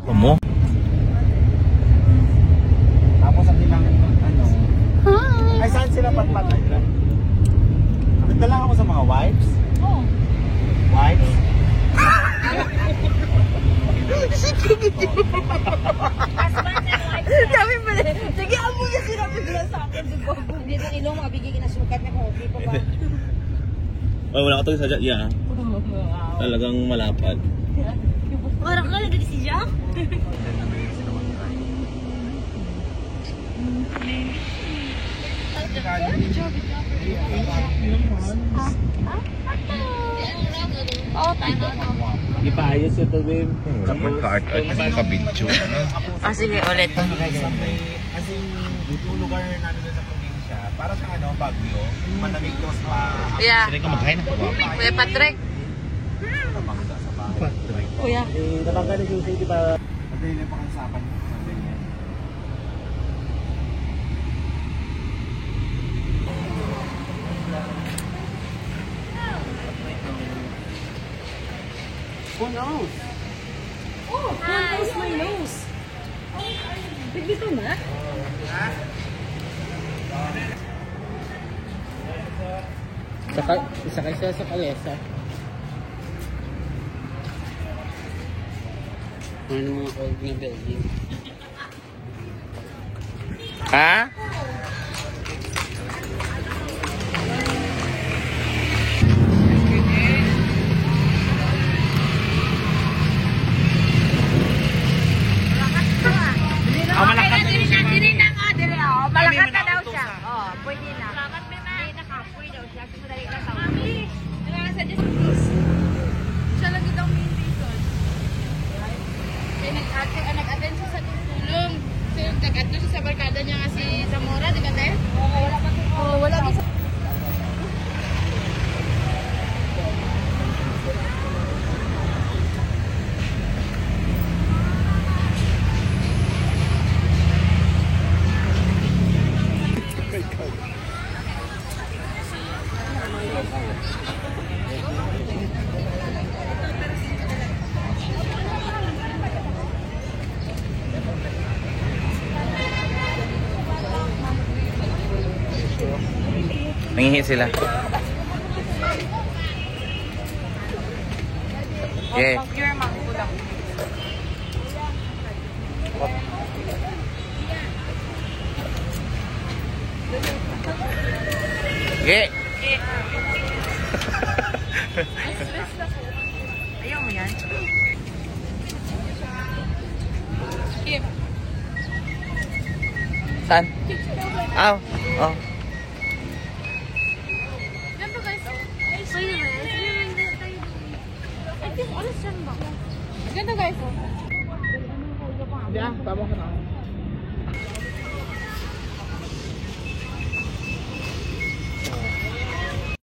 Mo? Tapos ang ilang ano. Ay, saan sila patpatay? Nagdala ako sa mga wipes? Oo. Wipes? Sabi pa rin, sige, amo niya sinabi ko sa akin. Dito ilong, mabigay kinasukat niya kung okay pa ba. Oh, wala ka to sa yeah. Talagang malapad. Parang ka na dito si Jack? Oh, tayo na. Ipaayos ito, babe. Dapat ka-art-art kasi ka-video. Sige, ulit. Kasi yung lugar namin doon sa probinsya, para sa ano, Baguio, manamig ko sa Yeah. Sino ka magkain ako? Kuya Patrick. mangga sa bahay. Kuya. Nabangga ni Susie, di ba? Madali lang pang-usapan yung mga ganyan. Who knows? Oh, who's my nose? Bigito na? Isa kayo sa kalesa. Ano mga old na building. Ha? Malakat na din na nga, dire oh. Malakat na daw siya. Oh, pwede na. Malakat na na. Hindi nakapoy daw siya. Kasi madali ka sa mami. Nangasa dyan sa please. Siya lang ito ang main reason. Kaya nag-attend siya sa tulong. Kasi nag-attend siya sa barkada niya nga si Zamora, di ba tayo? Oo, wala pa. Oo, wala pa. Nangihi sila. Okay. Pure mango lang. Okay. Ayaw mo yan? Skip. Saan? Aw. Oh. Ganito guys, oh. Pwede ba yan? I think alas yan ba? Ganito guys, oh. Hindi tama ka na.